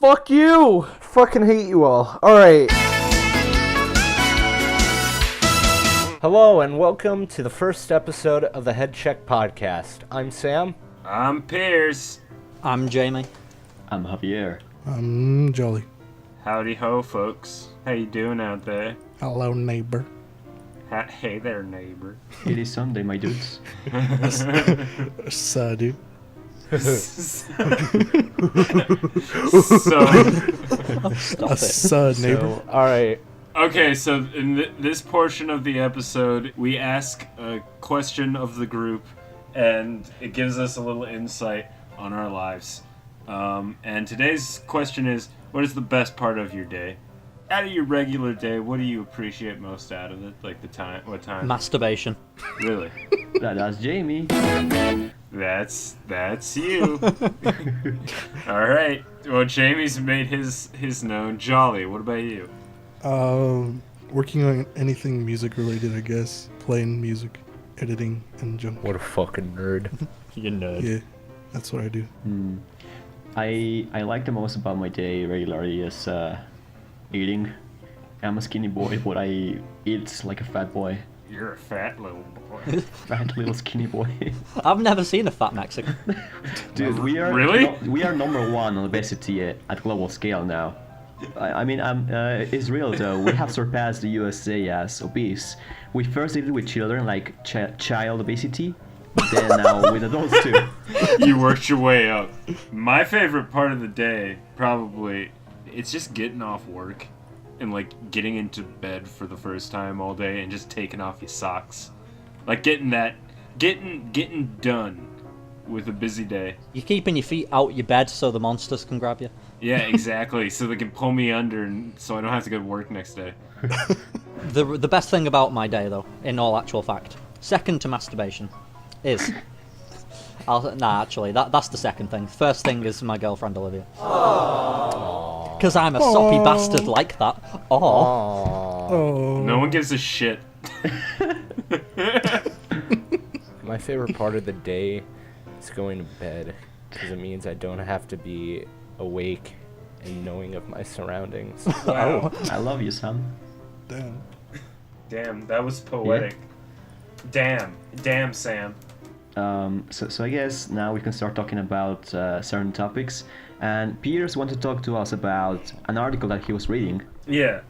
Fuck you! Fucking hate you all. Alright. Hello and welcome to the first episode of the Headcheck podcast. I'm Sam. I'm Piers. I'm Jamie. I'm Javier. I'm Jolly. Howdy ho, folks. How you doing out there? Hello, neighbor. Hey there, neighbor. It is Sunday, my dudes. Dude. Neighbor. Alright. Okay, so in this portion of the episode, we ask a question of the group, and it gives us a little insight on our lives. And today's question is, what is the best part of your day? Out of your regular day, what do you appreciate most out of it? Like the time, what time? Masturbation. Really? That's Jamie. That's you. All right. Well, Jamie's made his known. Jolly, what about you? Working on anything music related, I guess. Playing music, editing, and junk. What a fucking nerd. You nerd. Yeah, that's what I do. I like the most about my day regularly is eating. I'm a skinny boy, but I eat like a fat boy. You're a fat little boy. Fat little skinny boy. I've never seen a fat Mexican. Dude, we are Really? We are number one on obesity at global scale now. I mean, it's real though. We have surpassed the USA as obese. We first did it with children, like child obesity. Then now with adults too. You worked your way up. My favorite part of the day, probably, it's just getting off work and like getting into bed for the first time all day and just taking off your socks. Like getting done with a busy day. You're keeping your feet out your bed so the monsters can grab you. Yeah, exactly. So they can pull me under and so I don't have to go to work next day. The best thing about my day, though, in all actual fact, second to masturbation, is... that's the second thing. First thing is my girlfriend, Olivia. Because I'm a soppy bastard like that. Oh. No one gives a shit. My favorite part of the day is going to bed because it means I don't have to be awake and knowing of my surroundings. Wow. I love you, son. Damn. Damn, that was poetic. Yeah. Damn, Sam. So I guess now we can start talking about certain topics. And Piers wanted to talk to us about an article that he was reading. Yeah.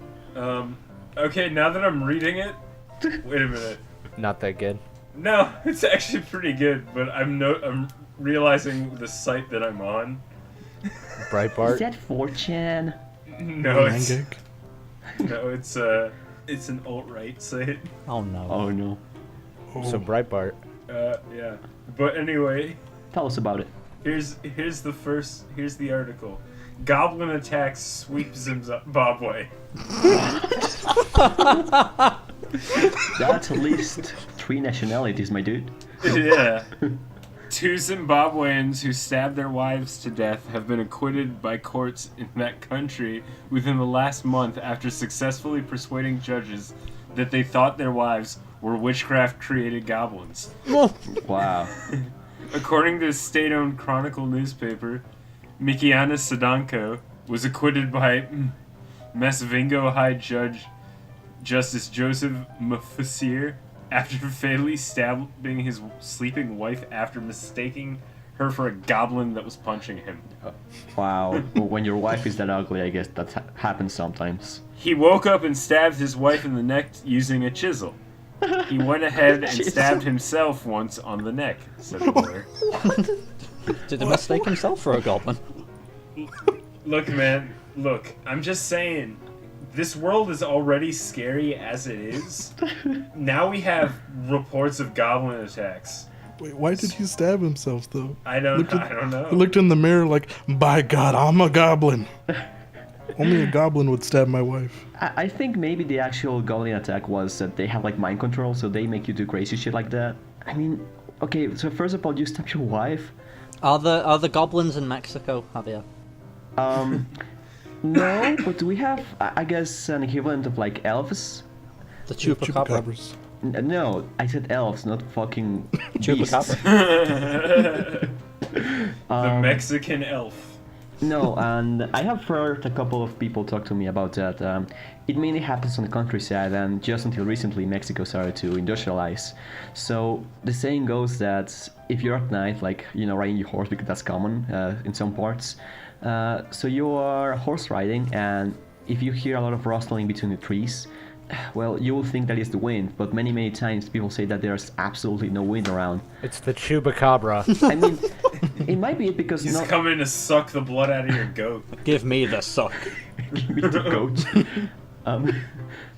Okay, now that I'm reading it... Wait a minute. Not that good. No, it's actually pretty good, but I'm realizing the site that I'm on. Breitbart. Is that 4chan? No, it's Mangek? it's an alt-right site. Oh no. Oh no. So Breitbart. Yeah. But anyway, Tell us about it. here's the article. Goblin attacks sweep Zimbabwe. That's at least 3 nationalities, my dude. Yeah. 2 Zimbabweans who stabbed their wives to death have been acquitted by courts in that country within the last month after successfully persuading judges that they thought their wives were witchcraft-created goblins. Wow. According to the state-owned Chronicle newspaper, Mikiana Sadanko was acquitted by Masvingo High Judge Justice Joseph Mafusir after fatally stabbing his sleeping wife after mistaking her for a goblin that was punching him. Wow. Well, when your wife is that ugly, I guess that happens sometimes. He woke up and stabbed his wife in the neck using a chisel. He went ahead and stabbed himself once on the neck, said the lawyer. Did he mistake himself for a goblin? Look, man, I'm just saying, this world is already scary as it is. Now we have reports of goblin attacks. Wait, why did he stab himself, though? I don't He know. looked in the mirror like, by God, I'm a goblin. Only a goblin would stab my wife. I think maybe the actual goblin attack was that they have like mind control, so they make you do crazy shit like that. I mean, okay, so first of all, you stab your wife. Are the goblins in Mexico, Javier? No, but we have, I guess, an equivalent of like elves. The chupacabra. Chupacabras. No, I said elves, not fucking beasts. Chupacabra. The Mexican elf. No, and I have heard a couple of people talk to me about that. It mainly happens on the countryside, and just until recently, Mexico started to industrialize. So the saying goes that if you're at night, like riding your horse, because that's common in some parts. So you are horse riding, and if you hear a lot of rustling between the trees, well, you will think that is the wind. But many times people say that there's absolutely no wind around. It's the chupacabra. I mean, it might be it because He's coming to suck the blood out of your goat. Give me the suck. Give me the goat.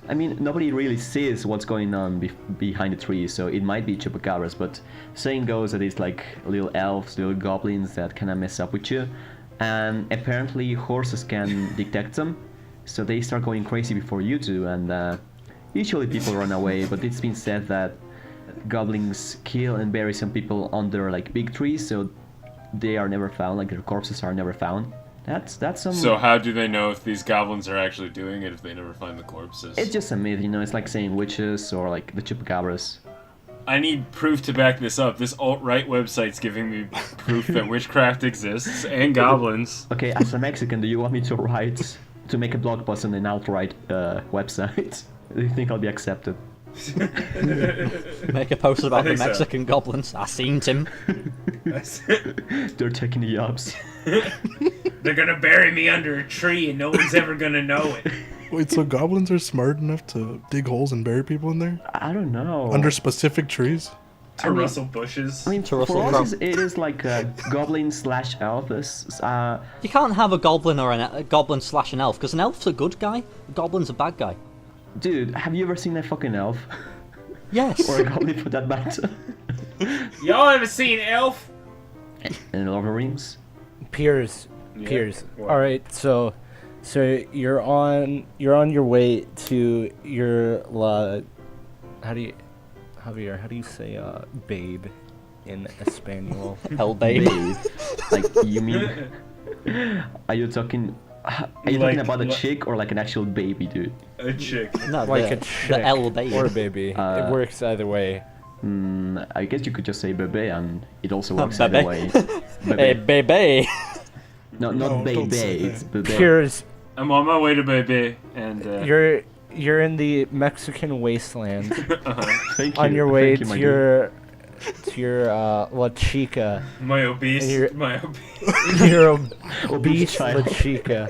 I mean, nobody really sees what's going on behind the trees, so it might be chupacabras, but saying goes that it's like little elves, little goblins that kind of mess up with you, and apparently horses can detect them, so they start going crazy before you do, and usually people run away, but it's been said that goblins kill and bury some people under like big trees, so they are never found, like their corpses are never found. That's some... So how do they know if these goblins are actually doing it if they never find the corpses? It's just a myth, it's like saying witches or like the chupacabras. I need proof to back this up. This alt-right website's giving me proof that witchcraft exists and goblins. Okay, as a Mexican, do you want me to make a blog post on an alt-right website? Do you think I'll be accepted? Make a post about the think so. Mexican goblins. I seen him. They're taking the jobs. They're gonna bury me under a tree and no one's ever gonna know it. Wait, so goblins are smart enough to dig holes and bury people in there? I don't know. Under specific trees? To rustle bushes. I mean, To for rustle us, crops. it is like goblin/elf. You can't have a goblin or a goblin slash an elf, because an elf's a good guy, a goblin's a bad guy. Dude, have you ever seen a fucking elf? Yes. Or a goblin for that matter? Y'all ever seen Elf? In Lord of the Rings? Piers. Yeah, Piers. what? All right, so you're on your way to your Javier, how do you say babe in Espanol? Hell, baby. Babe. Like, you mean... Are you talking about a chick or like an actual baby, dude? A chick. No, Like the, a chick the L babe. or baby. It works either way. I guess you could just say bebe and it also works Bebe. either way. Hey, Bebe. baby. No, not No, don't say bebe, that. it's bebe. Piers, I'm on my way to Bebe, and you're in the Mexican wasteland Thank you. on your way Thank you, my to your La Chica. my obese, You're- my obese. You're Obese obese La child. Chica.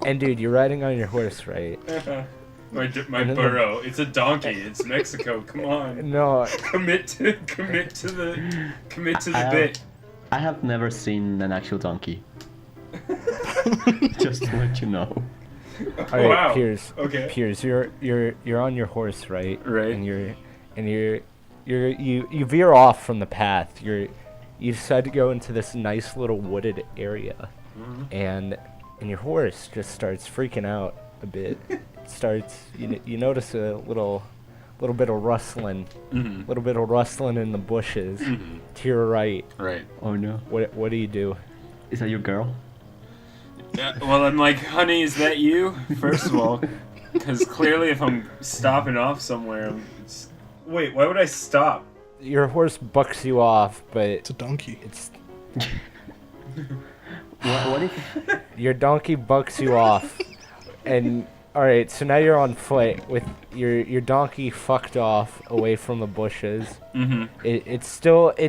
And dude, you're riding on your horse, right? my And then burro. It's a donkey. It's Mexico. Come on. No, Commit to the I- bit. I have never seen an actual donkey. Just to let you know. all right, Wow. Piers. Okay. Piers, you're on your horse, right? Right. And you veer off from the path. You decide to go into this nice little wooded area, and your horse just starts freaking out a bit. You notice a little bit of rustling, Mm-hmm. little bit of rustling in the bushes to your right. Right. Oh no. What do you do? Is that your girl? Well, I'm like, honey, is that you? First of all, because clearly, if I'm stopping off somewhere, wait, why would I stop? Your horse bucks you off, but It's a donkey. it's What if... your donkey bucks you off, and all right, so now you're on foot with your donkey fucked off away from the bushes. Mm-hmm. It's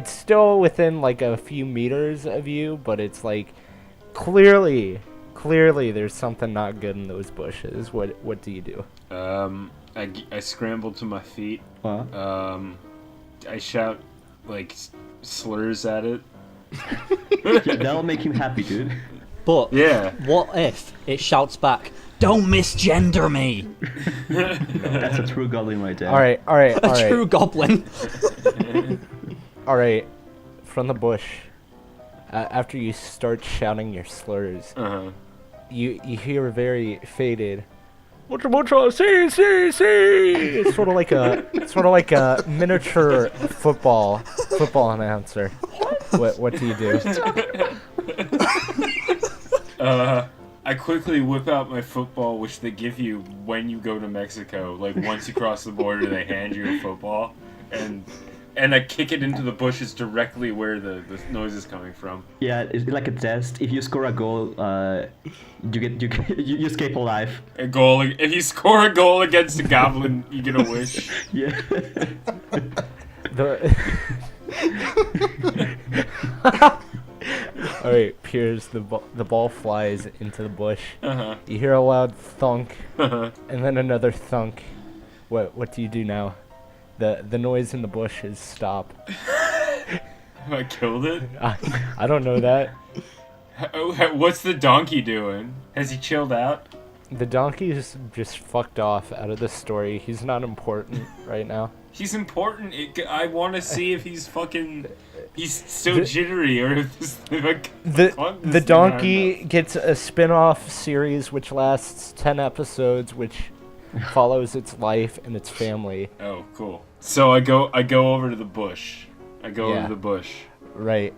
still within like a few meters of you, but it's like clearly there's something not good in those bushes. What do you do? I scramble to my feet. What? I shout like slurs at it. Yeah, that'll make him happy, dude. But Yeah. what if it shouts back, "Don't misgender me"? That's a true goblin right there. All right. A true goblin. All right. From the bush, after you start shouting your slurs, Uh-huh. you hear a very faded. See. It's sort of like a miniature football announcer. What do you do? I quickly whip out my football, which they give you when you go to Mexico. Like, once you cross the border, they hand you a football. And and I kick it into the bushes directly where the noise is coming from. Yeah, it's like a test. If you score a goal, you escape alive. A goal. If you score a goal against a goblin, you get a wish. Yeah. All right, Piers. The ball flies into the bush. Uh-huh. You hear a loud thunk, Uh-huh. and then another thunk. What do you do now? The noise in the bushes stop. Have I killed it? I don't know that. What's the donkey doing? Has he chilled out? The donkey's just fucked off out of the story. He's not important right now. He's important. I want to see if he's fucking... He's still jittery, or if this... The donkey gets a spin-off series which lasts 10 episodes, which follows its life and its family. Oh, cool. So I go over to the bush. I go over Yeah. to the bush. Right.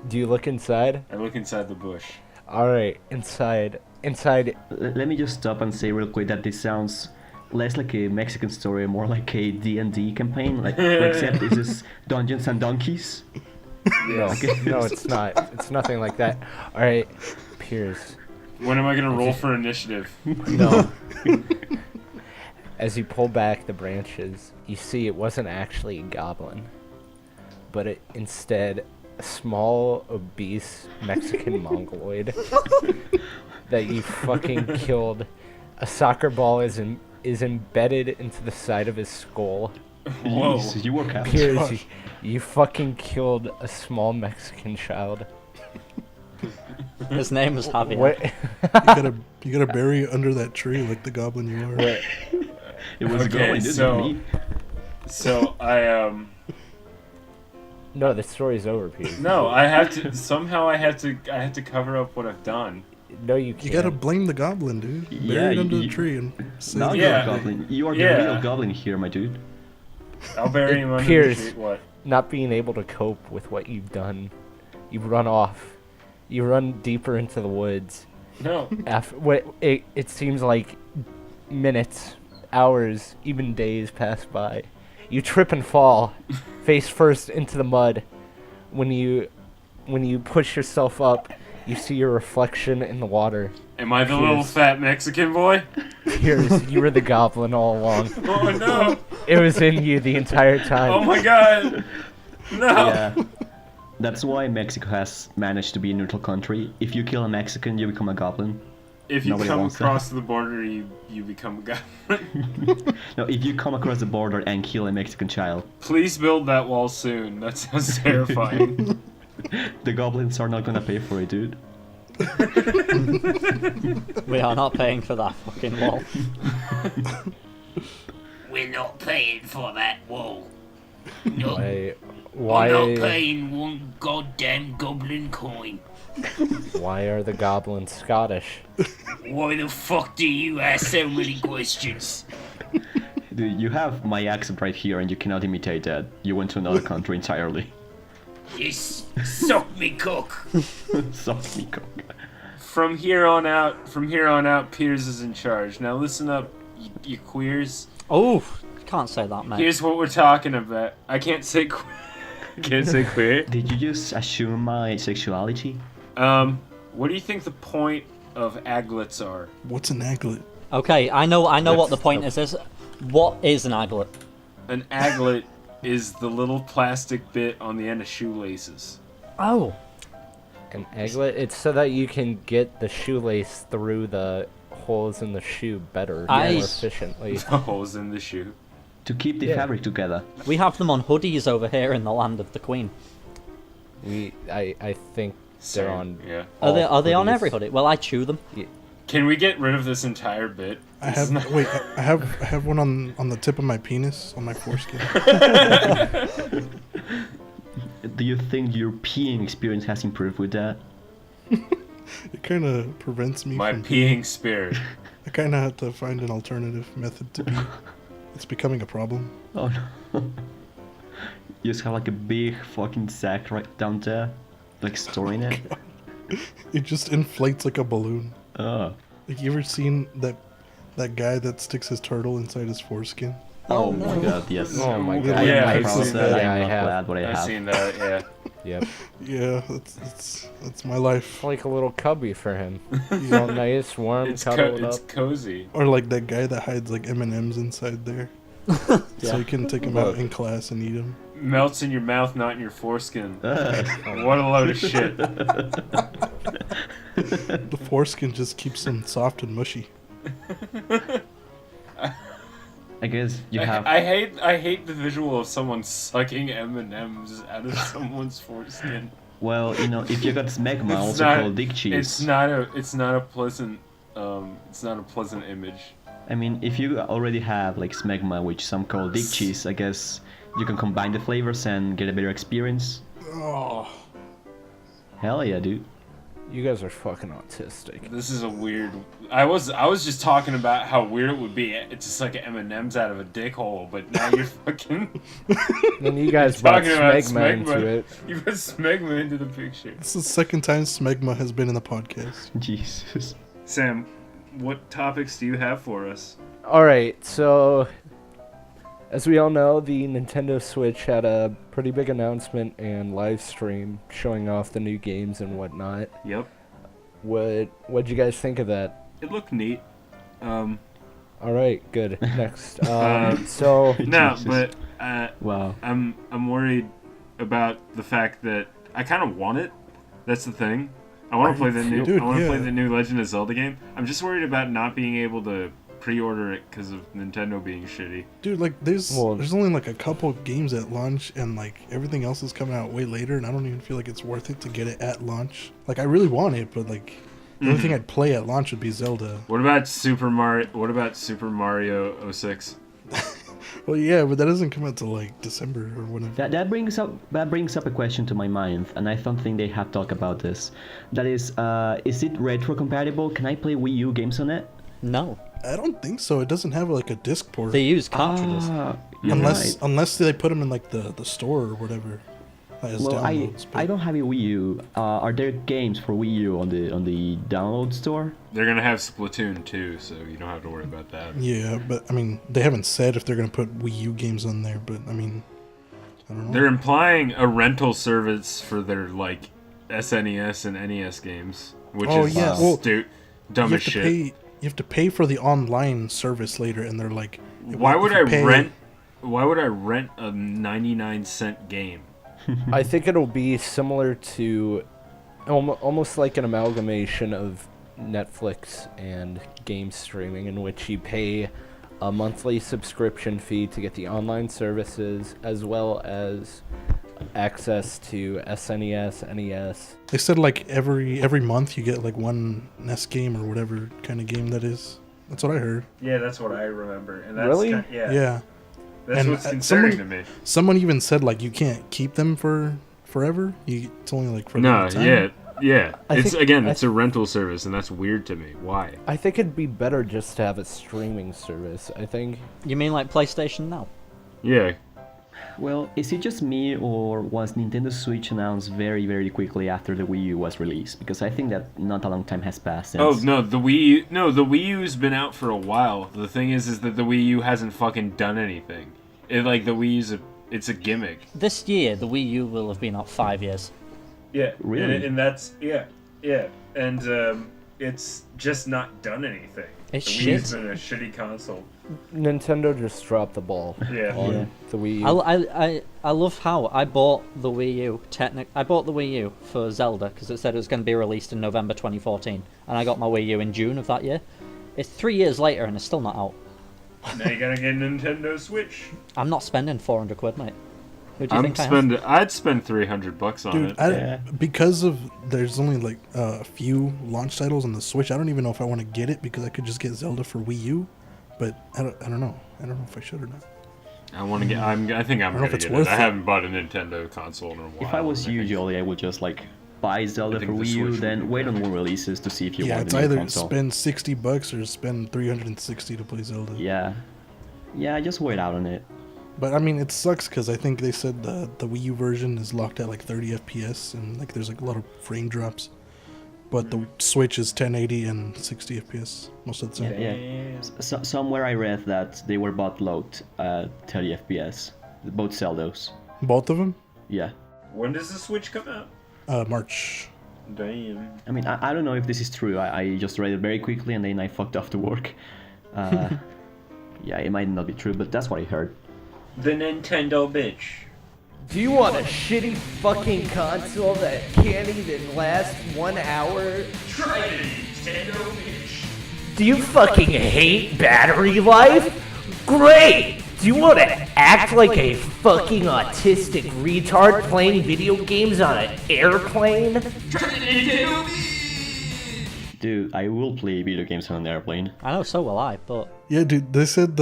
Do you look inside? I look inside the bush. Alright, inside. Let me just stop and say real quick that this sounds less like a Mexican story, more like a D&D campaign. Like, except this is Dungeons and Donkeys. No, no, it's not. It's nothing like that. Alright, Piers. When am I gonna roll for initiative? No. As you pull back the branches, you see it wasn't actually a goblin, but it instead a small, obese Mexican mongoloid that you fucking killed. A soccer ball is embedded into the side of his skull. Whoa. Jeez, you work out. Piers, you fucking killed a small Mexican child. His name is Javier. What? You gotta bury it under that tree like the goblin you are. What? It was Okay, going, didn't so- me. So I No, the story's over, Piers. no, I have to somehow I have to cover up what I've done. No, you can't. You gotta blame the goblin, dude. Yeah, Bury it under the you- tree and save Now it. you're Yeah. a goblin. You are Yeah. the real goblin here, my dude. I'll bury him under Piers. the tree. What? Not being able to cope with what you've done, you run off. You run deeper into the woods. No. It seems like minutes, hours, even days pass by. You trip and fall, face first into the mud. When you push yourself up, you see your reflection in the water. Am I the little fat Mexican boy? Piers, you were the goblin all along. Oh no! It was in you the entire time. Oh my god! No! Yeah. That's why Mexico has managed to be a neutral country. If you kill a Mexican, you become a goblin. If you Nobody come wants that. across the border, you become a goblin. No, if you come across the border and kill a Mexican child, Please build that wall soon. That sounds terrifying. the goblins are not gonna pay for it, dude. We are not paying for that fucking wall. We're not paying for that wall. No, Why I'm not paying one goddamn goblin coin. why are the goblins Scottish? Why the fuck do you ask so many questions? Dude, you have my accent right here and you cannot imitate that. You went to another country entirely. Yes, suck me cock. Suck me cock. From here on out, Piers is in charge. Now listen up, you queers. Oh, can't say that, mate. Here's what we're talking about. I can't say queer. Did you just assume my sexuality? What do you think the point of aglets are? What's an aglet? Okay, I know what the That's point is. What is an aglet? An aglet is the little plastic bit on the end of shoelaces. Oh, An aglet? It's so that you can get the shoelace through the holes in the shoe better, more efficiently. The holes in the shoe. To keep the Yeah. fabric together. we have them on hoodies over here in the land of the Queen. I think they're Same, on. Yeah. Are they on hoodies. every hoodie? Well, I chew them. Can we get rid of this entire bit? I This is have not- wait. I have one on the tip of my penis on my foreskin. Do you think your peeing experience has improved with that? It kind of prevents me My from peeing spirit. I kind of have to find an alternative method to pee. It's becoming a problem. Oh no. You just have like a big fucking sack right down there, like storing it. It just inflates like a balloon. Oh. Like, you ever seen that guy that sticks his turtle inside his foreskin? Oh my god, yes. Oh my Yeah, god. I am yeah, not I've proud of seen that. that. I am I not have. glad what I I've have. seen that. Yeah. Yep. Yeah, that's my life. Like a little cubby for him. He's all nice, warm, It's cuddled it's up. cozy. Or like that guy that hides like M&Ms inside there, so Yeah. you can take them out in class and eat them. Melts in your mouth, not in your foreskin. Uh, What a load of shit. The foreskin just keeps them soft and mushy. I guess you I, have. I hate the visual of someone sucking M&Ms out of someone's foreskin. Well, you know, if you got smegma, It's also not- called dick cheese. It's not a pleasant image. I mean, if you already have like smegma, which some call dick cheese, I guess you can combine the flavors and get a better experience. Oh, Hell yeah, dude. You guys are fucking autistic. This is a weird. I was just talking about how weird it would be. It's just like M&Ms out of a dick hole, but now you're fucking Then you guys brought talking about smegma into it. You put smegma into the picture. this is the second time smegma has been in the podcast. Jesus. Sam, what topics do you have for us? Alright, so as we all know, the Nintendo Switch had a pretty big announcement and live stream showing off the new games and whatnot. Yep, What'd you guys think of that? it looked neat. Alright, good. Next. So No, Jesus. but Wow. I'm worried about the fact that I kind of want it. That's the thing. I want to play the new. Dude, I want to yeah. play the new Legend of Zelda game. I'm just worried about not being able to pre-order it because of Nintendo being shitty. Dude, like there's Well- only like a couple games at launch, and like everything else is coming out way later, and I don't even feel like it's worth it to get it at launch. Like I really want it, but like the only thing I'd play at launch would be Zelda. What about Super Mario? What about Super Mario 06? Well, yeah, but that doesn't come out till like December or whatever. That brings up a question to my mind, and I don't think they have talked about this. That is it retro compatible? Can I play Wii U games on it? No, I don't think so. It doesn't have like a disc port. they use cartridges. You're right. Unless they put them in like the store or whatever. As Well, downloads, I don't have a Wii U. Are there games for Wii U on the download store? They're gonna have Splatoon 2, so you don't have to worry about that. Yeah, but I mean, they haven't said if they're gonna put Wii U games on there. But I mean, I don't know. They're implying a rental service for their like SNES and NES games, which Oh, is yeah, well, dumb you as have to shit. pay. You have to pay for the online service later, and they're like, Why would if I you pay- rent? Why would I rent a 99-cent game? I think it'll be similar to almost like an amalgamation of Netflix and game streaming, in which you pay a monthly subscription fee to get the online services as well as access to SNES, NES. They said like every month you get like one NES game or whatever kind of game that is. That's what I heard. Yeah, that's what I remember. And that's Really? Yeah. that's And, what's uh, concerning someone- to me. Someone even said like you can't keep them for forever. It's only like for a No, limited time. yeah. I It's think- again, I it's a rental service, and that's weird to me. Why? I think it'd be better just to have a streaming service. I think You mean like PlayStation Now? Yeah, Well, is it just me, or was Nintendo Switch announced very, very quickly after the Wii U was released? Because I think that not a long time has passed since. Oh no, the Wii U's been out for a while. The thing is that the Wii U hasn't fucking done anything. The Wii U's it's a gimmick. This year, the Wii U will have been out 5 years. Yeah, Really? and that's and it's just not done anything. It's the Wii U's shit. been a shitty console. Nintendo just dropped the ball Yeah. on Yeah. the Wii U. I love how I bought the Wii U. I bought the Wii U for Zelda because it said it was going to be released in November 2014, and I got my Wii U in June of that year. It's 3 years later and it's still not out. Now you gotta get a Nintendo Switch. I'm not spending 400 quid, mate. Who do you think I am? I'd spend $300 on Dude, it. because of there's only like a few launch titles on the Switch. I don't even know if I want to get it because I could just get Zelda for Wii U, but I don't know. I don't know if I should or not. I want to get. I think I'm I don't know gonna if it's get it. worth I it. haven't bought a Nintendo console in a while. If I was you, Jolly, I would just like buy Zelda I for think the Wii U, Switch would then be wait on better. more releases to see if you Yeah, want it's the new either console. spend $60 or spend $360 to play Zelda. Yeah, just wait out on it. But I mean, it sucks because I think they said the Wii U version is locked at like 30 FPS and like there's like a lot of frame drops. but the Switch is 1080 and 60 FPS most of the time. Yeah. Somewhere I read that they were both low 30 FPS. Both Zeldas. Both of them? Yeah. When does the Switch come out? March. Damn. I mean, I don't know if this is true. I just read it very quickly and then I fucked off to work. Yeah, it might not be true, but that's what I heard. The Nintendo bitch. Do you want a shitty fucking console that can't even last 1 hour? Try the Nintendo bitch. Do you fucking hate battery life? Great! Do you want to act like a fucking autistic retard playing video games on an airplane? Try the Nintendo bitch. Dude, I will play video games on an airplane. I know, so will I, but Yeah, dude, they said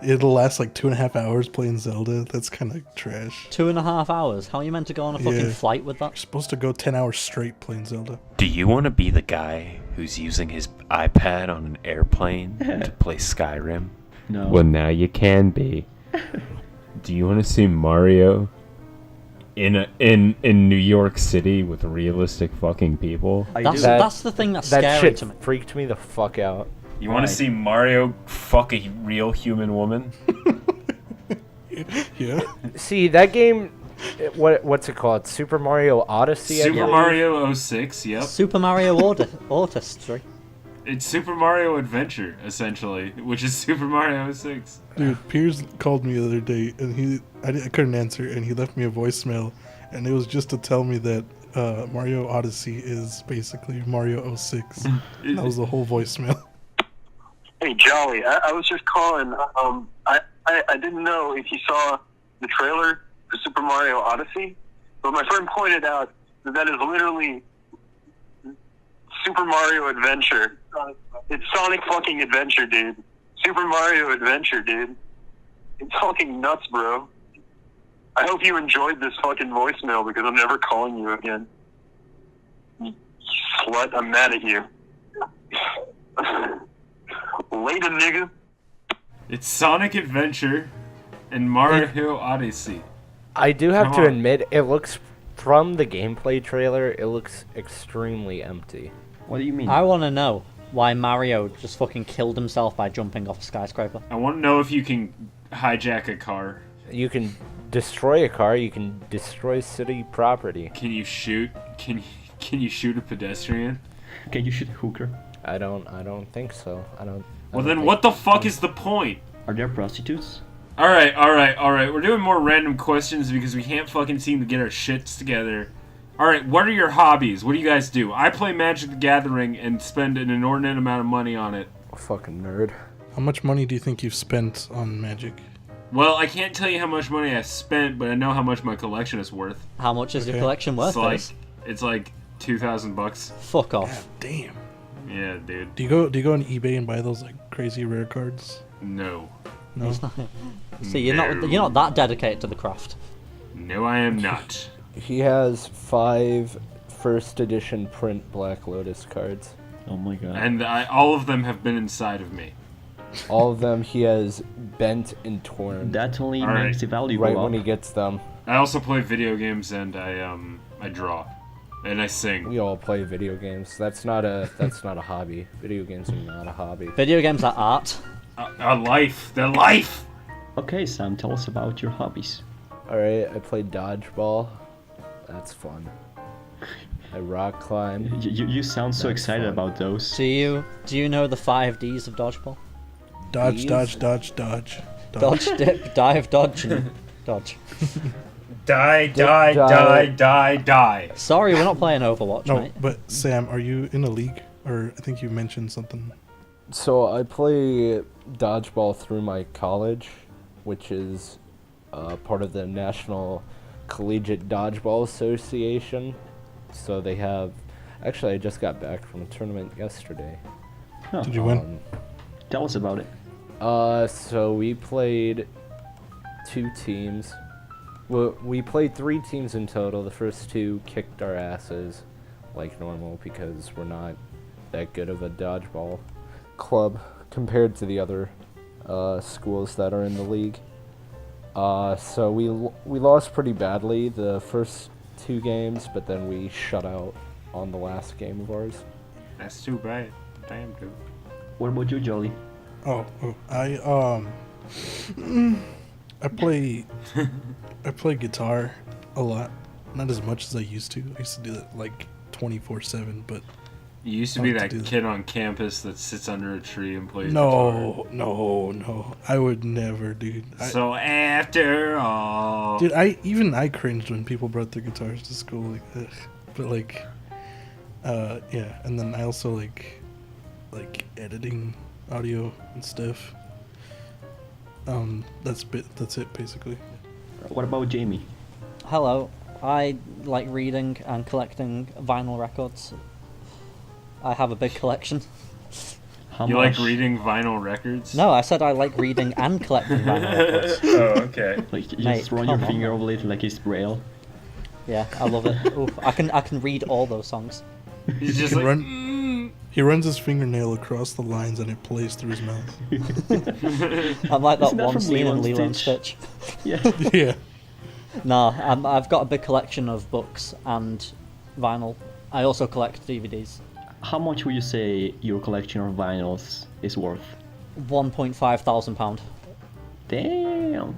it'll last like 2.5 hours playing Zelda. That's kind of trash. 2.5 hours. How are you meant to go on a fucking Yeah. flight with You're that? supposed to go 10 hours straight playing Zelda. Do you want to be the guy who's using his iPad on an airplane to play Skyrim? No. Well, now you can be. Do you want to see Mario in New York City with realistic fucking people? I That's do. that's the thing that's That scary shit to me. freaked me the fuck out. You want Why? to see Mario fuck a real human woman? Yeah. See, that game, what's it called? Super Mario Odyssey? I Super believe? Mario 06, yep. Super Mario Artistry. It's Super Mario Adventure, essentially, which is Super Mario 06. Dude, Piers called me the other day, and I couldn't answer, and he left me a voicemail, and it was just to tell me that Mario Odyssey is basically Mario 06. That was the whole voicemail. Hey, Jolly, I was just calling. I didn't know if you saw the trailer for Super Mario Odyssey, but my friend pointed out that is literally Super Mario Adventure. It's Sonic fucking Adventure, dude. Super Mario Adventure, dude. It's fucking nuts, bro. I hope you enjoyed this fucking voicemail because I'm never calling you again. You slut, I'm mad at you. Later, nigga. It's Sonic Adventure and Mario Odyssey. I do have Come to on. admit, it looks, from the gameplay trailer, it looks extremely empty. What do you mean? I want to know why Mario just fucking killed himself by jumping off a skyscraper. I want to know if you can hijack a car. You can destroy a car, you can destroy city property. Can you shoot? Can you shoot a pedestrian? Can you shoot a hooker? I don't think so. I don't. Well, then what the fuck is the point? Are there prostitutes? All right. We're doing more random questions because we can't fucking seem to get our shits together. All right, what are your hobbies? What do you guys do? I play Magic the Gathering and spend an inordinate amount of money on it. Fucking nerd. How much money do you think you've spent on Magic? Well, I can't tell you how much money I spent, but I know how much my collection is worth. How much is your Okay. collection worth? It's like $2,000. Fuck God off. damn. Yeah, dude. Do you go on eBay and buy those like crazy rare cards? No. No. See, you're not that dedicated to the craft. No, I am not. He has 5 first edition print Black Lotus cards. Oh my god. And all of them have been inside of me. All of them he has bent and torn That only All right. makes the value go right up. when he gets them. I also play video games and I draw. And I sing. We all play video games. That's not a hobby. Video games are not a hobby. Video games are art. A life. They're life! Okay, Sam, tell us about your hobbies. Alright, I play dodgeball. That's fun. I rock climb. You sound so That's excited fun. about those. Do you know the 5 Ds of dodgeball? Dodge, These? dodge, dodge, dodge. Dodge, dip, dive, dodge, and dodge. Die. Sorry, we're not playing Overwatch, No, mate. but Sam, are you in a league? Or I think you mentioned something. So I play dodgeball through my college, which is part of the National Collegiate Dodgeball Association. So they have... Actually, I just got back from a tournament yesterday. Huh. Did you win? Tell us about it. So we played 2 teams. Well, we played 3 teams in total. The first 2 kicked our asses like normal because we're not that good of a dodgeball club compared to the other schools that are in the league. So we lost pretty badly the first 2 games, but then we shut out on the last game of ours. That's too bad. Damn, dude. What about you, Jolly? Oh, I play guitar a lot. Not as much as I used to. I used to do that like 24/7, but You used to I be like to that do that. kid on campus that sits under a tree and plays guitar. no. I would never, dude. So after all, Dude, I cringed when people brought their guitars to school, like, ugh. But like, yeah. And then I also like editing audio and stuff. That's it basically. What about Jamie? Hello. I like reading and collecting vinyl records. I have a big collection. How you much? like reading vinyl records? No, I said I like reading and collecting vinyl records. Oh, okay. Like you Mate, just run your come on, finger man. over it like it's braille. Yeah, I love it. Oof, I can read all those songs. He's just He like, can He runs his fingernail across the lines and it plays through his mouth. I'm like that Isn't that one from scene in Lilo Lilo and and Stitch. Yeah. Yeah. Nah, I've got a big collection of books and vinyl. I also collect DVDs. How much would you say your collection of vinyls is worth? £1.5 thousand. Damn.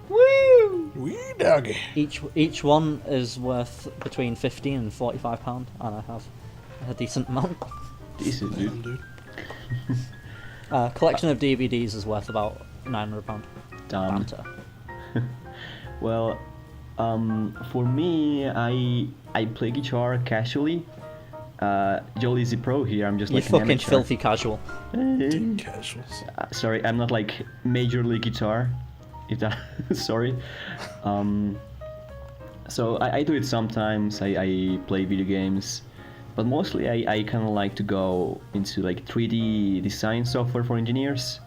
Wee doggy. Each one is worth between £15 and £45, and I have a decent amount. Decent, Damn, dude. dude. Collection of DVDs is worth about £900. Damn. Banter. Well, for me, I play guitar casually. Jolly's a pro here. I'm just You like an fucking amateur. filthy casual. Deep casuals. Sorry, I'm not like major league guitar. If that, sorry. So I do it sometimes. I play video games, but mostly I kind of like to go into like 3D design software for engineers,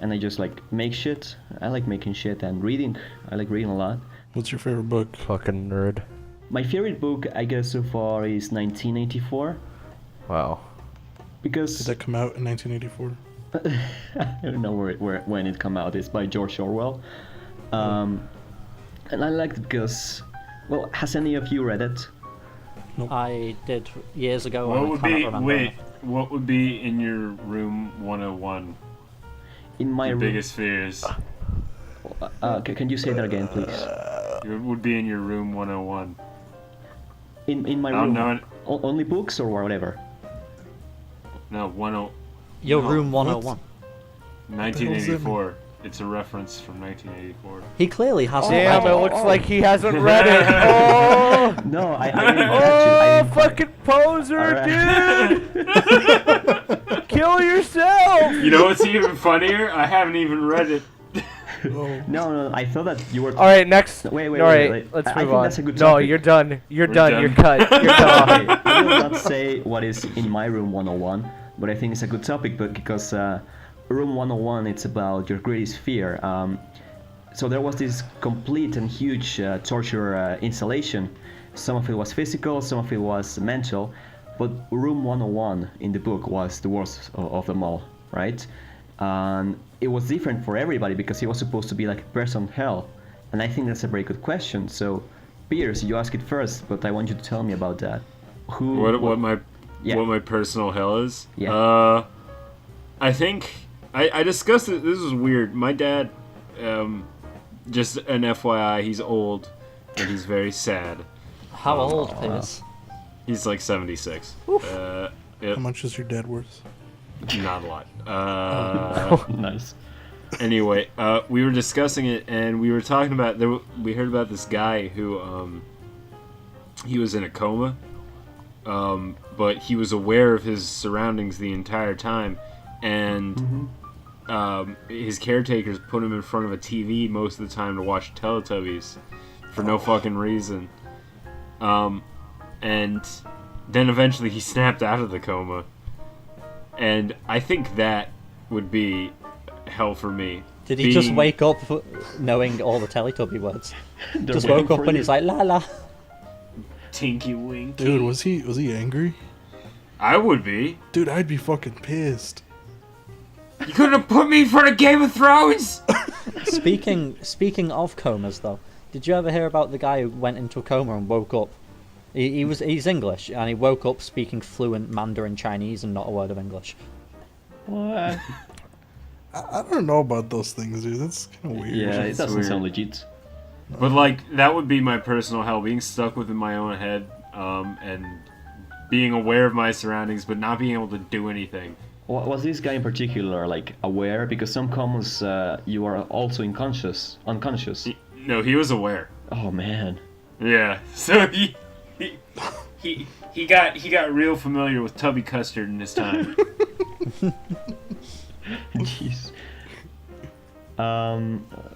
and I just like make shit. I like making shit and reading. I like reading a lot. What's your favorite book? Fucking nerd. My favorite book, I guess, so far is 1984 Wow. because Did that come out in 1984? I don't know when it come out. It's by George Orwell, and I liked it because, well, has any of you read it? I did years ago. What and I would cannot be remember wait? enough. What would be in your room 101? In my Your room. biggest fears. Can you say that again, please? It would be in your room 101. In my I room. don't know. Only books or whatever. No, 10. Your No, room what? 101. 1984. It's a reference from 1984. He clearly hasn't Damn, read it it. looks like he hasn't read it. Oh, No, I didn't catch it. I oh didn't quite- fucking poser, Alright. dude! Kill yourself! You know what's even funnier? I haven't even read it. Oh. No, I thought that you were. All right, next. Wait, All right, wait. let's I move think on. that's a good No, topic. you're done. You're We're done. done. You're cut. You're done. Okay, I will not say what is in my room 101, but I think it's a good topic, but because room 101, it's about your greatest fear. So there was this complete and huge torture installation. Some of it was physical, some of it was mental, but room 101 in the book was the worst of them all, right? And it was different for everybody because it was supposed to be like a person hell, and I think that's a very good question. So, Piers, you ask it first, but I want you to tell me about that. What my Yeah. what my personal hell is? Yeah. I think I discussed it. This is weird. My dad, just an FYI, he's old and he's very sad. How old, Piers? He's like 76. How Yep, much is your dad worth? not a lot. Nice. Anyway, we were discussing it, and we were talking about we heard about this guy who he was in a coma, but he was aware of his surroundings the entire time, and his caretakers put him in front of a TV most of the time to watch Teletubbies for no fucking reason, and then eventually he snapped out of the coma, and I think that would be hell for me. Did he just Being- wake up knowing all the Teletubby words? They're Just waiting woke up for and you. he's like, la la. Tinky Winky? Dude, was he angry? I would be. Dude, I'd be fucking pissed. You couldn't have put me in front of Game of Thrones. Speaking of comas, though, did you ever hear about the guy who went into a coma and woke up He's English, and he woke up speaking fluent Mandarin Chinese and not a word of English. What? I don't know about those things, dude. That's kind of weird. Yeah, it doesn't weird. sound legit. But like that would be my personal hell, being stuck within my own head, and being aware of my surroundings, but not being able to do anything. Was this guy in particular like aware? Because some comments you are also unconscious. No, he was aware. Oh man. Yeah, so he got real familiar with Tubby Custard in his time. Jeez.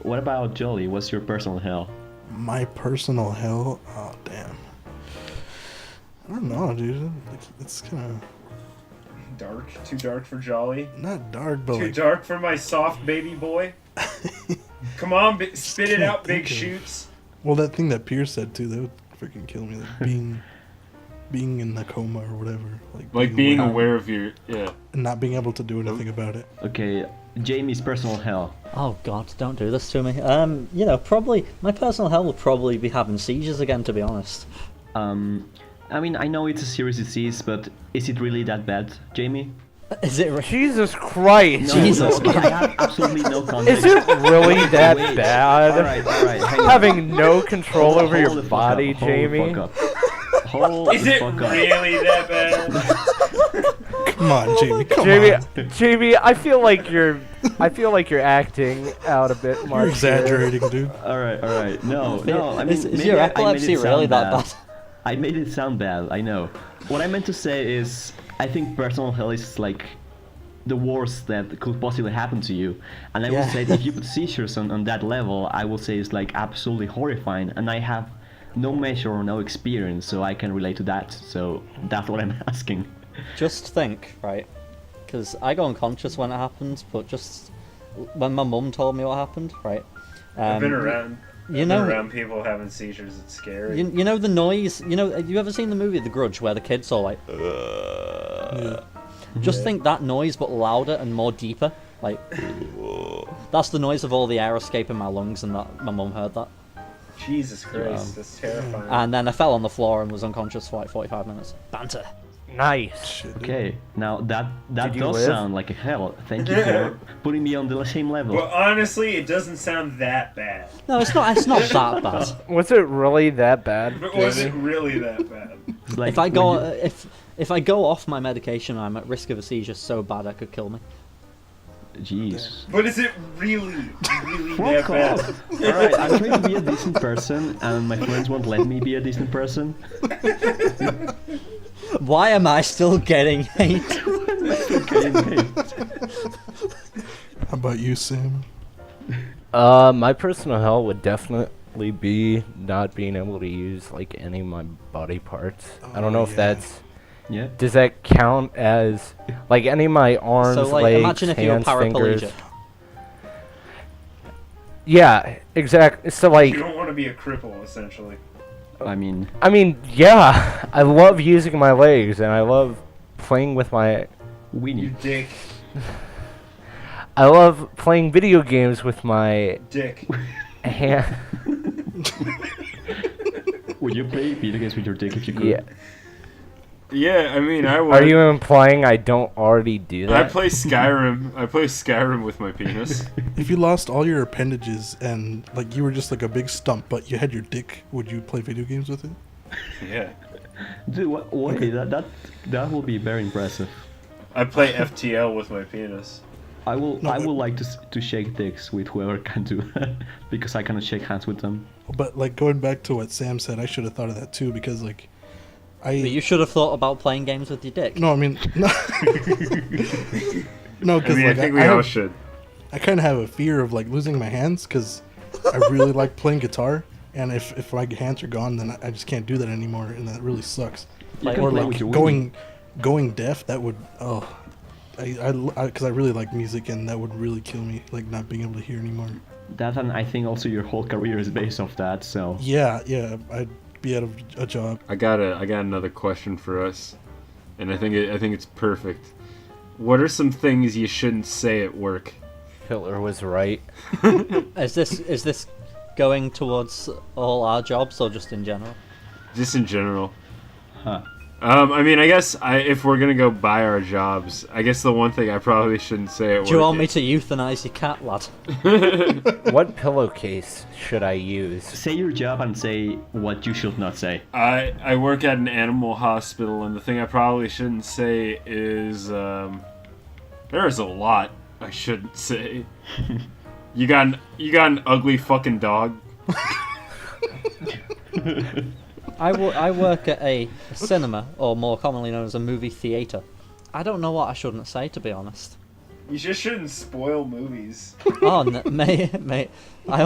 What about Jolly? What's your personal hell? My personal hell? Oh, damn. I don't know, dude. It's kind of... Dark? Too dark for Jolly? Not dark, but Too like... dark for my soft baby boy? Come on, spit it out, big shoots. Well, that thing that Piers said, too, that would freaking kill me. Like being in a coma or whatever. Like being aware of your... Yeah. And not being able to do anything about it. Okay, Jamie's personal hell. Oh God, don't do this to me. You know, probably my personal hell will probably be having seizures again, to be honest. I mean, I know it's a serious disease, but is it really that bad, Jamie? Is it? Jesus Christ! No, Jesus no, I have absolutely no context. Is it really that Wait, bad? Alright, hang on. Having no control over Hold your the fuck body, up, hold the Jamie? fuck up. Hold Is the it fuck up. really that bad? Come on, Jamie. Come Jamie, on. Jamie, I feel like you're acting out a bit, Mark. You're exaggerating, dude. Alright. No. I mean, Is maybe your I made epilepsy it sound really that bad? I made it sound bad, I know. What I meant to say is, I think personal hell is like the worst that could possibly happen to you. And I will say that if you put seizures on that level, I will say it's like absolutely horrifying. And I have no measure or no experience, so I can relate to that. So that's what I'm asking. Just think, right? Because I go unconscious when it happens, but just when my mum told me what happened, right? I've been around. You know, around people having seizures. It's scary. you know the noise. You know, have you ever seen the movie The Grudge where the kids all like? Just think that noise, but louder and more deeper. Like that's the noise of all the air escaping my lungs, and that my mum heard that. Jesus Christ, that's terrifying. And then I fell on the floor and was unconscious for like 45 minutes. Banter. Nice. Shit, dude. Okay, now that Did you does live? sound like a hell. Thank you for putting me on the same level. Well, honestly, it doesn't sound that bad. No, it's not. It's not that bad. Was it really that bad? But was it really that bad? It's like If I when go you- if I go off my medication, I'm at risk of a seizure so bad it could kill me. Jeez. But is it really that Fuck bad? off. Alright, I'm trying to be a decent person, and my friends won't let me be a decent person. Why am I still getting hate? How about you, Sam? My personal hell would definitely be not being able to use like any of my body parts. I don't know if that's... Yeah. Does that count as like any of my arms, So like, legs, imagine if you're hands, fingers? paraplegic. Yeah, exactly. So like, You don't want to be a cripple, essentially. I mean, yeah, I love using my legs and I love playing with my. You Winnie. dick. I love playing video games with my Dick. hand. Would you play video games with your dick if you could? Yeah. Yeah, I mean, I would. Are you implying I don't already do I that? play Skyrim. I play Skyrim with my penis. If you lost all your appendages and like you were just like a big stump, but you had your dick, would you play video games with it? Yeah. Dude, what? Okay, that will be very impressive. I play FTL with my penis. I will. No, I but- would like to shake dicks with whoever can do that because I cannot shake hands with them. But like going back to what Sam said, I should have thought of that too because like But you should have thought about playing games with your dick. no, I mean no, no, I because mean, I like think we all have, should. I kind of have a fear of like losing my hands because I really like playing guitar, and if my hands are gone, then I just can't do that anymore, and that really sucks. You can Or play like with your Winnie. going deaf, that would because I really like music, and that would really kill me, like not being able to hear anymore. That, and I think also your whole career is based off that. So Yeah, I'd be out of a job. I got another question for us, and I think it's perfect. What are some things you shouldn't say at work? Hitler was right. Is this going towards all our jobs or just in general? Just in general. Huh. I mean, I guess if we're gonna go buy our jobs, I guess the one thing I probably shouldn't say at Do you work want me to euthanize your cat, lad? What pillowcase should I use? Say your job and say what you should not say. I work at an animal hospital, and the thing I probably shouldn't say is there's a lot I shouldn't say. You got an ugly fucking dog. I work at a cinema, or more commonly known as a movie theater. I don't know what I shouldn't say, to be honest. You just shouldn't spoil movies. Oh, mate, I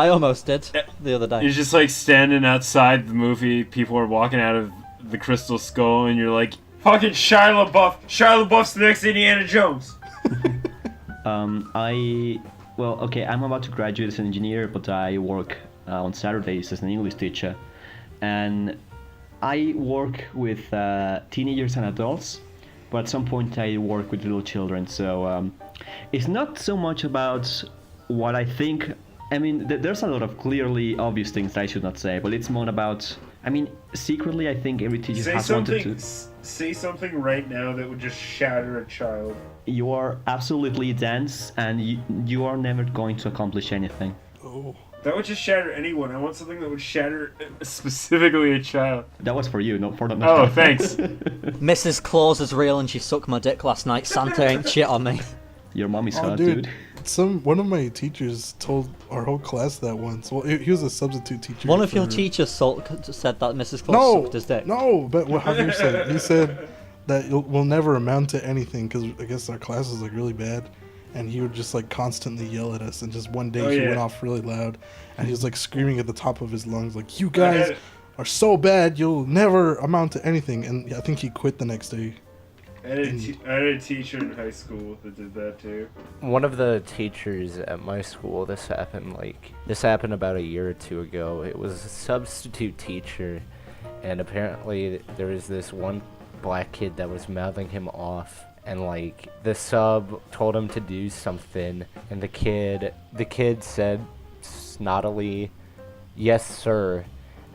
almost did the other day. You're just like standing outside the movie, people are walking out of the Crystal Skull, and you're like, fucking Shia LaBeouf. Shia LaBeouf's the next Indiana Jones. Well, okay, I'm about to graduate as an engineer, but I work on Saturdays as an English teacher. And I work with teenagers and adults, but at some point I work with little children. So it's not so much about what I think. I mean, there's a lot of clearly obvious things that I should not say, but it's more about, I mean, secretly I think every teacher has wanted to... Say something right now that would just shatter a child. You are absolutely dense, and you are never going to accomplish anything. Oh. That would just shatter anyone. I want something that would shatter specifically a child. That was for you, not for the... Oh, thanks. Mrs. Claus is real and she sucked my dick last night. Santa ain't shit on me. Your mommy's Oh, hot, dude. dude. One of my teachers told our whole class that once. Well, he was a substitute teacher. One of your for- teachers said that Mrs. Claus sucked his dick. No, but what Javier said. He said that we'll never amount to anything because I guess our class was like really bad, and he would just like constantly yell at us. And just one day he went off really loud, and he was like screaming at the top of his lungs, like, "You guys are so bad, you'll never amount to anything." And I think he quit the next day. I had a teacher in high school that did that too. One of the teachers at my school, this happened about a year or two ago. It was a substitute teacher, and apparently there was this one black kid that was mouthing him off, and like the sub told him to do something, and the kid said snottily, "Yes, sir."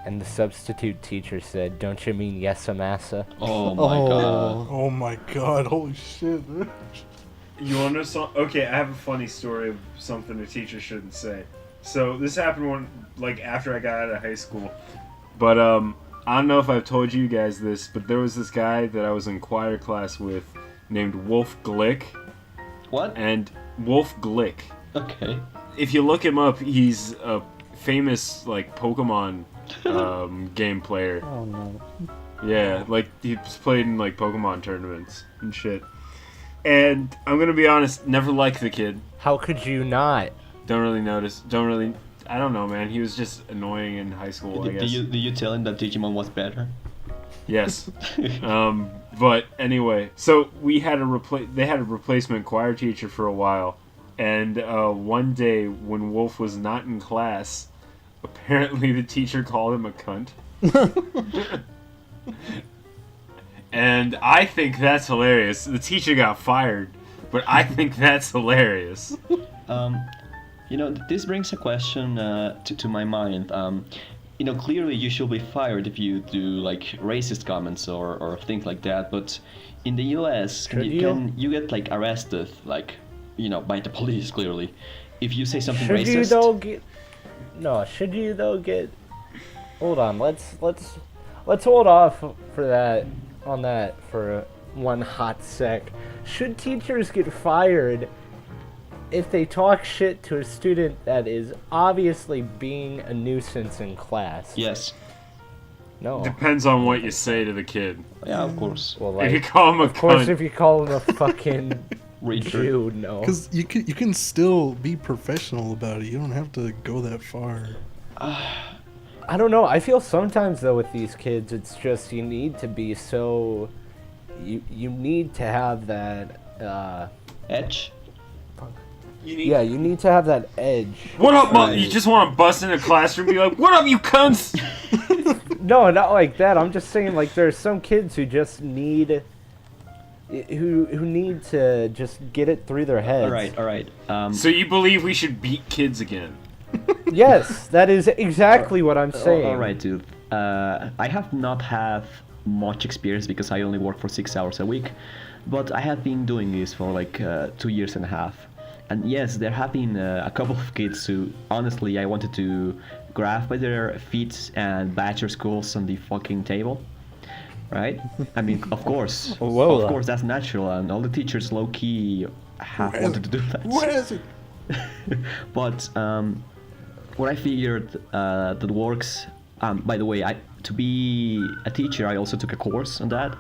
And the substitute teacher said, "Don't you mean yes, massa?" Oh my god. Oh my god! Holy shit! You want to know something? Okay, I have a funny story of something a teacher shouldn't say. So this happened after I got out of high school. But I don't know if I've told you guys this, but there was this guy that I was in choir class with named Wolf Glick. What? And Wolf Glick. Okay. If you look him up, he's a famous Pokemon game player. Oh no. Yeah, he's played in Pokemon tournaments and shit. And I'm gonna be honest, never liked the kid. How could you not? Don't really notice. I don't know, man. He was just annoying in high school, I guess. Did you tell him that Digimon was better? Yes. But anyway, so they had a replacement choir teacher for a while, and one day when Wolf was not in class, apparently the teacher called him a cunt. And I think that's hilarious. The teacher got fired, but I think that's hilarious. This brings a question to my mind. Clearly you should be fired if you do racist comments or things like that. But in the U.S., can you get arrested by the police? Clearly, if you say something racist. Should you though get? Hold on. Let's hold off on that for one hot sec. Should teachers get fired if they talk shit to a student that is obviously being a nuisance in class? Yes. No. Depends on what you say to the kid. Yeah, of course. Well, if you call him a of course, cunt. if you call him a fucking Jew, no. Because you can still be professional about it. You don't have to go that far. I don't know. I feel sometimes though with these kids, it's just you need to be so. You need to have that. Edge. You need to have that edge. What up, you just want to bust in a classroom and be like, "What up, you cunts?" No, not like that. I'm just saying, there's some kids who just need, who need to just get it through their heads. All right. So you believe we should beat kids again? Yes, that is exactly what I'm saying. All right, dude. I have not have much experience because I only work for 6 hours a week, but I have been doing this for like 2 years and a half. And yes, there have been a couple of kids who, honestly, I wanted to grab by their feet and bash their skulls on the fucking table. Right? I mean, of course. Whoa. Of course, that's natural, and all the teachers low-key have wanted to do that. Where is it? But what I figured that works. By the way, to be a teacher, I also took a course on that,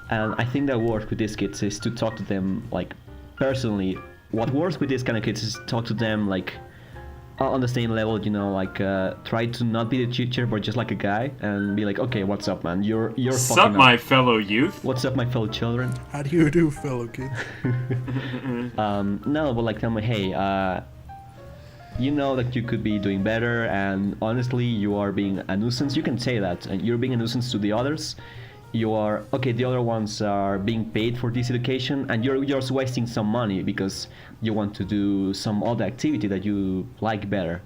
and I think that works with these kids is to talk to them like personally. What works with these kind of kids is talk to them like on the same level, you know, like try to not be the teacher, but just like a guy, and be like, okay, what's up, man? You're Sup, fucking my up. fellow youth? What's up, my fellow children? How do you do, fellow kids? No, but like tell me, hey, you know that you could be doing better, and honestly, you are being a nuisance. You can say that, and you're being a nuisance to the others. You are okay. The other ones are being paid for this education, and you're just wasting some money because you want to do some other activity that you like better.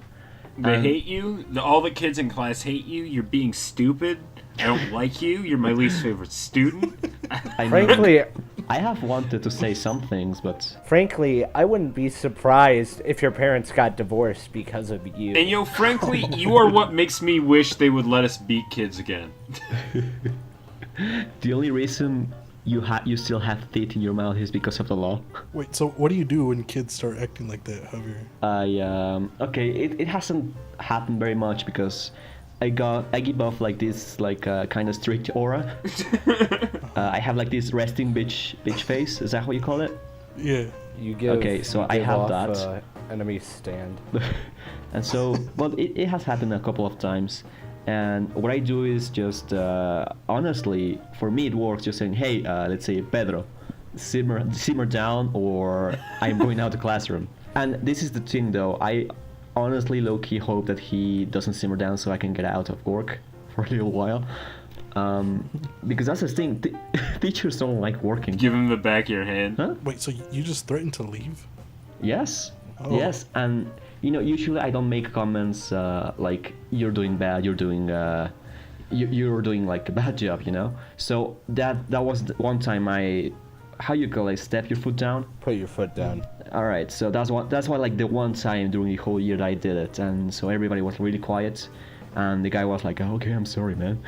They hate you. All the kids in class hate you. You're being stupid. I don't like you. You're my least favorite student. I mean, Frankly, I have wanted to say some things, but frankly, I wouldn't be surprised if your parents got divorced because of you. And yo, frankly, you are what makes me wish they would let us beat kids again. the only reason you still have teeth in your mouth is because of the law. Wait, so what do you do when kids start acting like that, Javier? Okay, it hasn't happened very much because I give off like this kind of strict aura. I have like this resting bitch face. Is that what you call it? Yeah. You give. Okay, so you I give have off, that. Enemy stand. And so, but it has happened a couple of times. And what I do is just, honestly, for me it works just saying, hey, let's say, Pedro, simmer down, or I'm going out the classroom. And this is the thing, though. I honestly low-key hope that he doesn't simmer down so I can get out of work for a little while. Because that's the thing. Teachers don't like working. Give him the back of your hand. Huh? Wait, so you just threatened to leave? Yes. Oh. Yes, and usually I don't make comments like you're doing bad, you're doing like a bad job, So that was the one time how you call it, step your foot down. Put your foot down. All right, so that's why like the one time during the whole year that I did it, and so everybody was really quiet, and the guy was like, oh, okay, I'm sorry, man.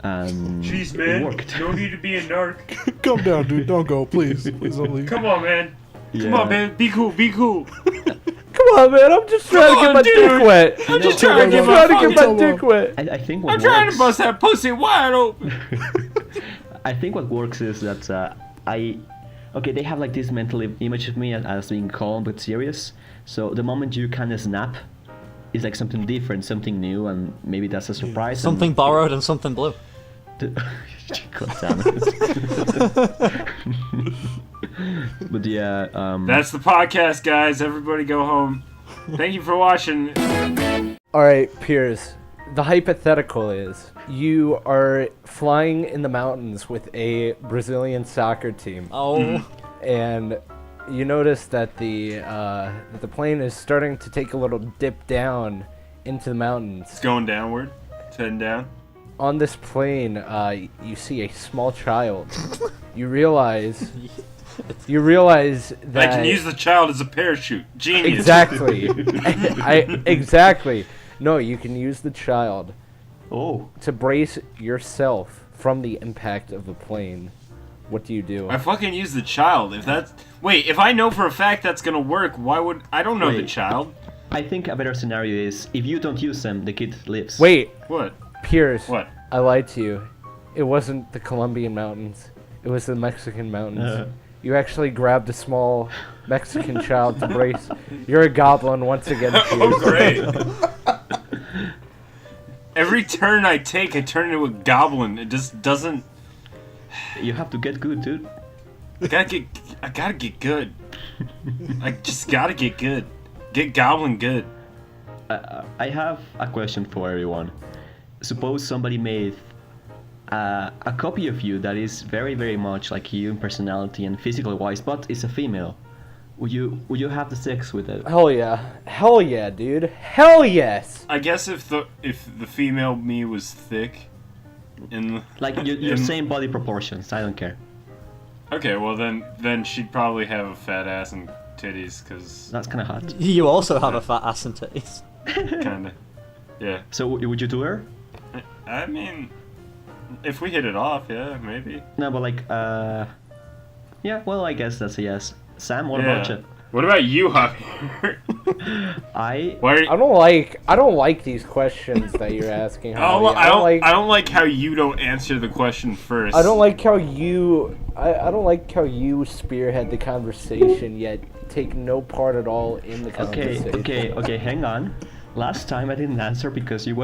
And Jeez, it man. worked. No need to be a narc. Calm down, dude. Don't go, please. Please don't leave. Come on, man. Come Yeah. on, man. Be cool. Be cool. Come on, man. I'm just trying to get on, my dude. dick wet. I'm just chill trying to out, get I'm my trying to fucking... get my dick wet. I think what I'm trying works. to bust that pussy wide open. I think what works is that they have like this mental image of me as being calm but serious. So the moment you kind of snap, it's like something different, something new, and maybe that's a surprise. Something borrowed and something blue. God damn it. But yeah, That's the podcast, guys. Everybody go home. Thank you for watching. All right, Piers. The hypothetical is you are flying in the mountains with a Brazilian soccer team, Oh. and you notice that the plane is starting to take a little dip down into the mountains. It's going downward. It's heading down. On this plane, you see a small child. You realize that I can use the child as a parachute. Genius. exactly. Exactly. No, you can use the child to brace yourself from the impact of the plane. What do you do? I fucking use the child. If I know for a fact that's gonna work, why would I don't know the Wait. child? I think a better scenario is if you don't use them, the kid lives. Wait, What? Piers. What? I lied to you. It wasn't the Colombian mountains. It was the Mexican mountains. You actually grabbed a small Mexican child to brace. You're a goblin once again, Piers. Oh, great. Every turn I take, I turn into a goblin. It just doesn't. You have to get good, dude. I gotta get good. I just gotta get good. Get goblin good. I have a question for everyone. Suppose somebody made a copy of you that is very, very much like you in personality and physical wise, but it's a female. Would you have the sex with it? Hell yeah, dude. Hell yes. I guess if the female me was thick, in Like your same body proportions. I don't care. Okay, well then she'd probably have a fat ass and titties, cause That's kind of hot. You also have a fat ass and titties. kinda, yeah. So would you do her? I mean, if we hit it off, yeah, maybe. No, but like, yeah. Well, I guess that's a yes. Sam, what about you? What about you, Javier? Why are you, I don't like these questions that you're asking. Javi. I don't like how you don't answer the question first. I don't like how you spearhead the conversation yet take no part at all in the conversation. Okay. Hang on. Last time I didn't answer because you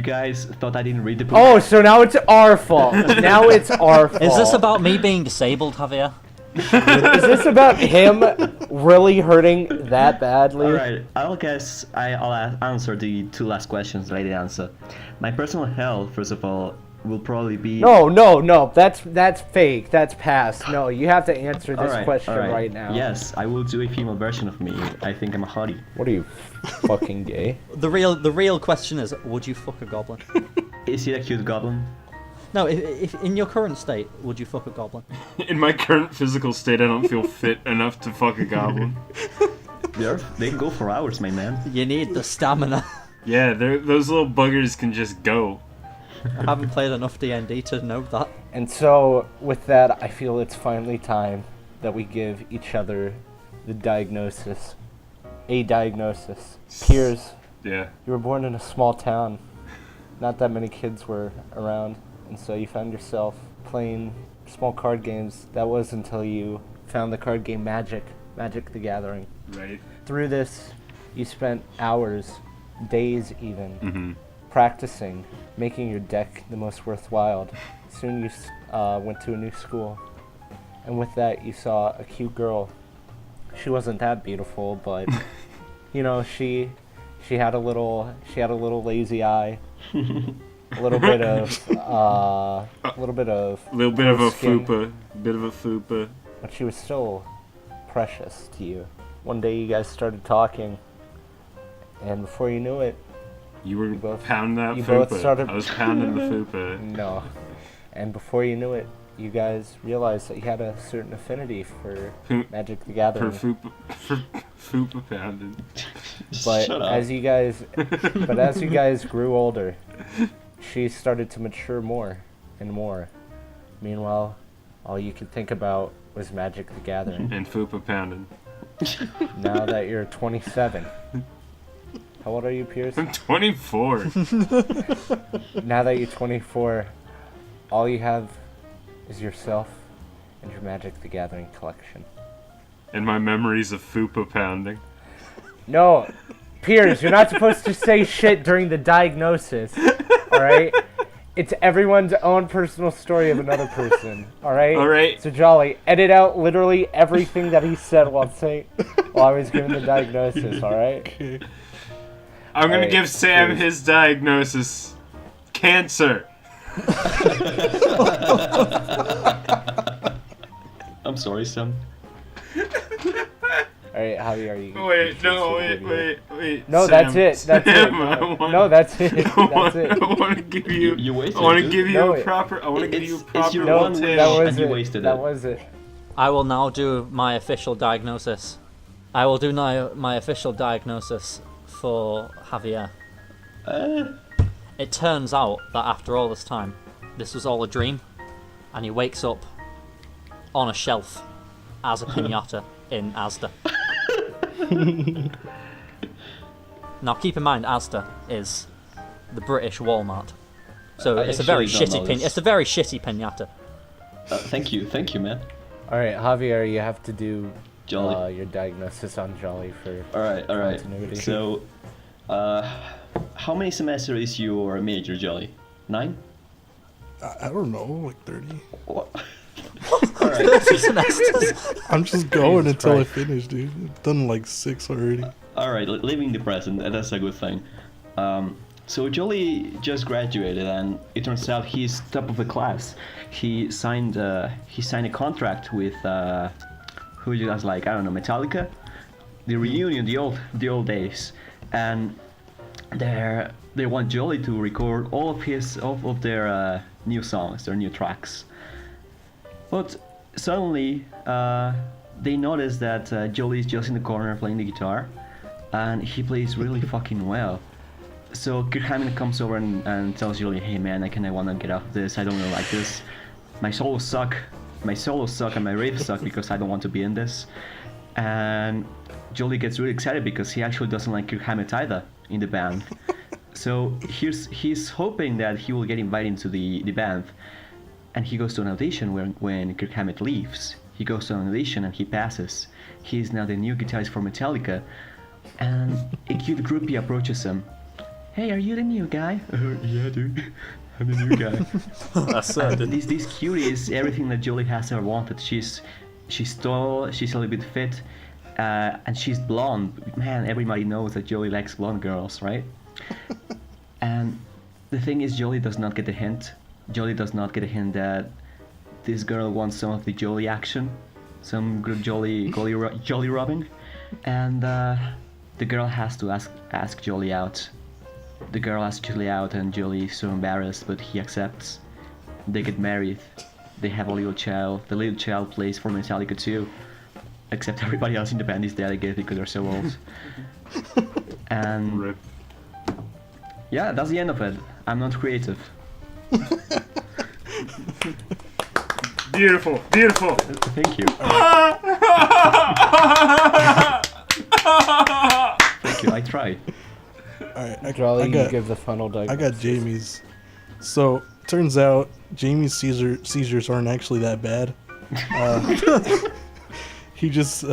guys thought I didn't read the book. Oh, so now it's our fault. Now it's our fault. Is this about me being disabled, Javier? Is this about him really hurting that badly? Alright, I'll answer the two last questions that I didn't answer. My personal health, first of all, will probably be... No, that's fake, that's past. No, you have to answer this question right now. Yes, I will do a female version of me. I think I'm a hottie. What are you, fucking gay? The real question is, would you fuck a goblin? Is he a cute goblin? No, if in your current state, would you fuck a goblin? In my current physical state, I don't feel fit enough to fuck a goblin. They can go for hours, my man. You need the stamina. Yeah, those little buggers can just go. I haven't played enough D&D to know that. And so, with that, I feel it's finally time that we give each other the diagnosis. A diagnosis. Piers, Yeah. you were born in a small town. Not that many kids were around. And so you found yourself playing small card games. That was until you found the card game Magic the Gathering. Right. Through this, you spent hours, days even, Mhm. practicing, making your deck the most worthwhile. Soon you went to a new school. And with that, you saw a cute girl. She wasn't that beautiful, but, you know, she had a little lazy eye. A little bit of skin, fupa. but she was still precious to you. One day you guys started talking, and before you knew it, You were both- pounding that you fupa. both started- I was pounding the fupa. no. And before you knew it, you guys realized that you had a certain affinity for Fu- Magic the For Gathering. fupa pounding. But Shut up. as you guys grew older, she started to mature more and more. Meanwhile, all you could think about was Magic the Gathering. And fupa pounding. Now that you're 27. How old are you, Piers? I'm 24. Now that you're 24, all you have is yourself and your Magic the Gathering collection. And my memories of fupa pounding. No, Piers, you're not supposed to say shit during the diagnosis, alright? It's everyone's own personal story of another person, alright? Alright. So Jolly, edit out literally everything that he said while I was giving the diagnosis, alright? Okay. I'm gonna Alright, give Sam Piers. his diagnosis. Cancer. I'm sorry, Sam. Alright, Javier, you Wait, you no, should see the video. wait. No, Sam, that's it. That's it. Sam, I want- No, that's it. I That's it. want to give you. You wasted I want to it, give you No, a proper. I want to give you a it's proper your No, one detail. that was and you it. wasted That it. was it. I will now do my official diagnosis. I will do now my official diagnosis for Javier. It turns out that after all this time, this was all a dream, and he wakes up on a shelf as a pinata in Asda. Now keep in mind, Asda is the British Walmart, so I it's a very actually don't shitty know this. It's a very shitty pinata. Thank you, man. Alright, Javier, you have to do Jolly. your diagnosis on Jolly for All right. continuity. So, how many semesters is your major, Jolly? 9? I don't know, like 30. What? All right. 30 semesters. I'm just going Jesus until Christ. I finish, dude. I've done like 6 already. All right. Living the present. That's a good thing. So Jolly just graduated, and it turns out he's top of the class. He signed a contract with who does like, I don't know, Metallica, the reunion, the old days, and they want Jolie to record all of their new songs, their new tracks. But suddenly they notice that Jolie is just in the corner playing the guitar, and he plays really fucking well. So Kirk Hammett comes over and tells Jolie, "Hey man, I kinda wanna get off this. I don't really like this. My solos suck and my riffs suck because I don't want to be in this." And Jolie gets really excited because he actually doesn't like Kirk Hammett either in the band. So he's hoping that he will get invited into the band, and he goes to an audition when Kirk Hammett leaves. He goes to an audition and he passes. He is now the new guitarist for Metallica, and a cute groupie approaches him. "Hey, are you the new guy?" "Yeah, dude, I'm the new guy." This cutie is everything that Jolie has ever wanted. She's tall, she's a little bit fit, and she's blonde. Man, everybody knows that Jolie likes blonde girls, right? And the thing is, Jolie does not get the hint. Jolie does not get a hint that this girl wants some of the Jolie action, some good Jolie rubbing, and the girl has to ask Jolie out. The girl asks Jolie out, and Jolie is so embarrassed, but he accepts. They get married. They have a little child. The little child plays for Metallica too, except everybody else in the band is dead, I guess, because they're so old. And Rip. yeah, that's the end of it. I'm not creative. Beautiful, beautiful. Thank you. Thank you. I tried. Alright, Jolly, I you got give the funnel diagram. I got Jamie's. So turns out Jamie's seizures aren't actually that bad. He just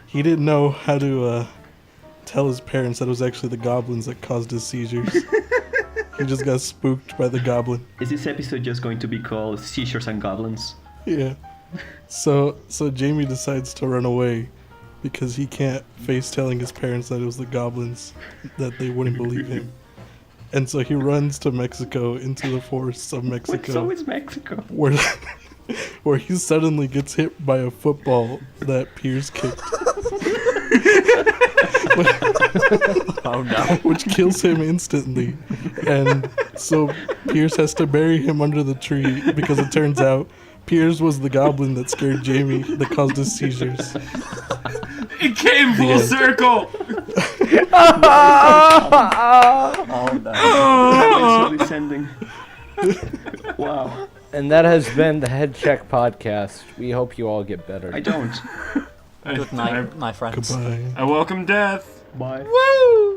he didn't know how to tell his parents that it was actually the goblins that caused his seizures. He just got spooked by the goblin. Is this episode just going to be called Seizures and Goblins? Yeah. So Jamie decides to run away because he can't face telling his parents that it was the goblins, that they wouldn't believe him. And so he runs to Mexico, into the forests of Mexico. So is Mexico. Where he suddenly gets hit by a football that Piers kicked. Oh no. Which kills him instantly. And so Piers has to bury him under the tree because it turns out Piers was the goblin that scared Jamie, that caused his seizures. It came full circle. Oh no. Oh. Descending. Wow. And that has been the Headcheck podcast. We hope you all get better. I don't. Good night, my friends. Goodbye. I welcome death. Bye. Woo!